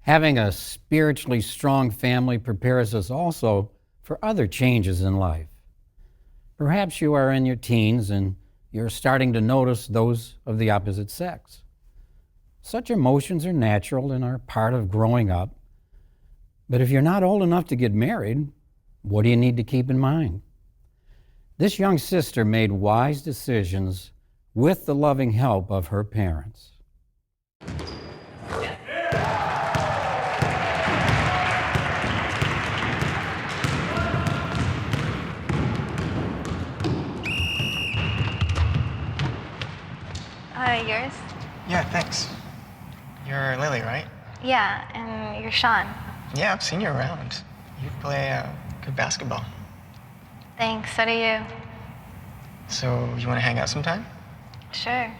Having a spiritually strong family prepares us also for other changes in life. Perhaps you are in your teens and you're starting to notice those of the opposite sex. Such emotions are natural and are part of growing up. But if you're not old enough to get married, what do you need to keep in mind? This young sister made wise decisions with the loving help of her parents. Yours? Yeah, thanks. You're Lily, right? Yeah, and you're Sean. Yeah, I've seen you around. You play good basketball. Thanks, so do you. So, you want to hang out sometime? Sure.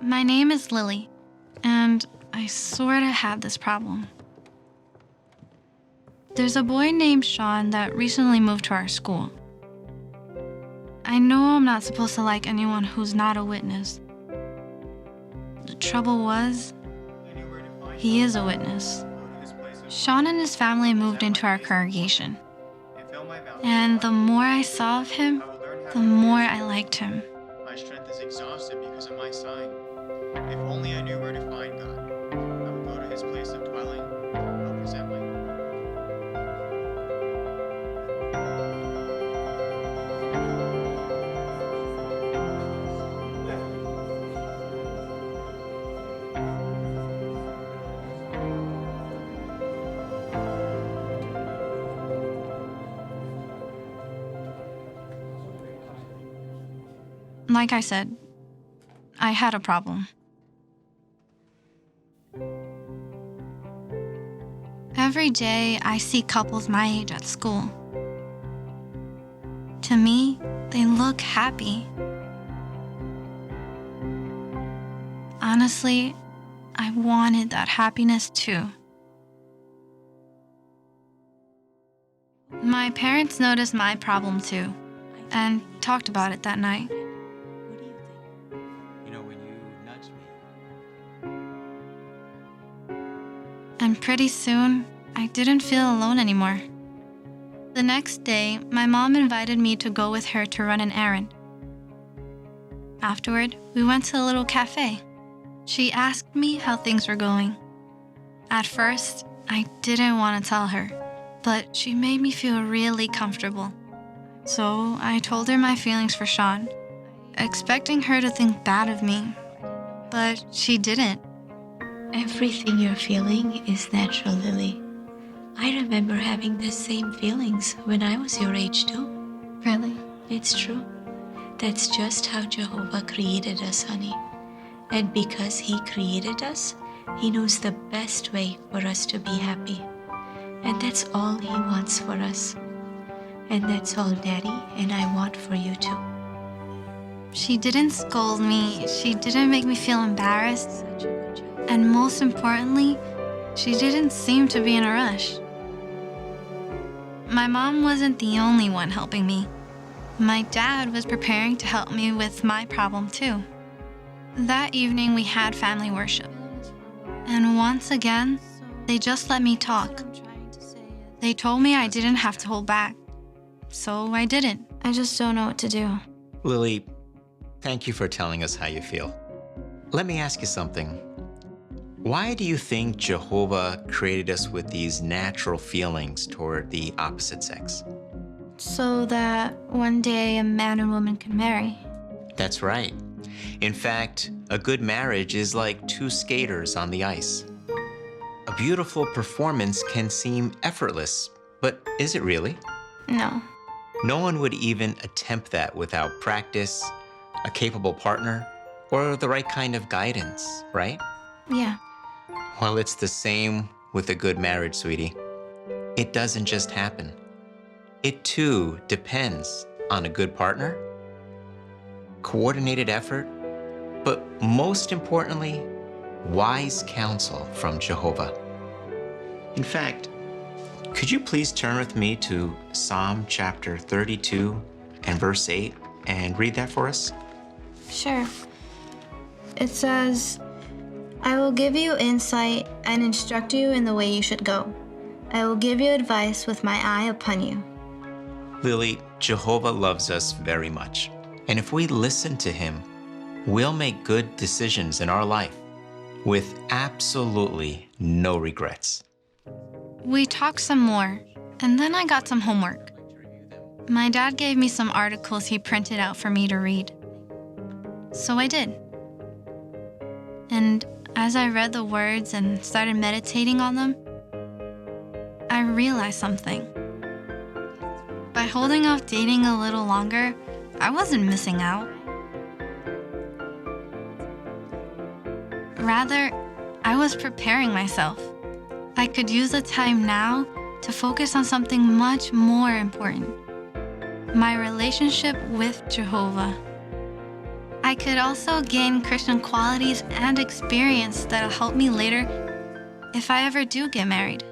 My name is Lily, and I sort of have this problem. There's a boy named Sean that recently moved to our school. I know I'm not supposed to like anyone who's not a witness. The trouble was, he is a witness. Sean and his family moved into our congregation. And the more I saw of him, the more I liked him. My strength is exhausted because of my sighing. If only I knew where to find God. I would go to his place of dwelling. I'll present my... Like I said, I had a problem. Every day, I see couples my age at school. To me, they look happy. Honestly, I wanted that happiness too. My parents noticed my problem too, and talked about it that night. And pretty soon, I didn't feel alone anymore. The next day, my mom invited me to go with her to run an errand. Afterward, we went to a little cafe. She asked me how things were going. At first, I didn't want to tell her, but she made me feel really comfortable. So I told her my feelings for Sean, expecting her to think bad of me, but she didn't. Everything you're feeling is natural, Lily. I remember having the same feelings when I was your age too. Really? It's true. That's just how Jehovah created us, honey. And because he created us, he knows the best way for us to be happy. And that's all he wants for us. And that's all Daddy and I want for you too. She didn't scold me. She didn't make me feel embarrassed. Such a good job. And most importantly, she didn't seem to be in a rush. My mom wasn't the only one helping me. My dad was preparing to help me with my problem too. That evening we had family worship. And once again, they just let me talk. They told me I didn't have to hold back. So I didn't. I just don't know what to do. Lily, thank you for telling us how you feel. Let me ask you something. Why do you think Jehovah created us with these natural feelings toward the opposite sex? So that one day a man and woman can marry. That's right. In fact, a good marriage is like two skaters on the ice. A beautiful performance can seem effortless, but is it really? No. No one would even attempt that without practice, a capable partner, or the right kind of guidance, right? Yeah. Well, it's the same with a good marriage, sweetie. It doesn't just happen. It too depends on a good partner, coordinated effort, but most importantly, wise counsel from Jehovah. In fact, could you please turn with me to Psalm chapter 32 and verse 8 and read that for us? Sure. It says, I will give you insight and instruct you in the way you should go. I will give you advice with my eye upon you. Lily, Jehovah loves us very much. And if we listen to him, we'll make good decisions in our life with absolutely no regrets. We talked some more, and then I got some homework. My dad gave me some articles he printed out for me to read. So I did. And as I read the words and started meditating on them, I realized something. By holding off dating a little longer, I wasn't missing out. Rather, I was preparing myself. I could use the time now to focus on something much more important: my relationship with Jehovah. I could also gain Christian qualities and experience that'll help me later if I ever do get married.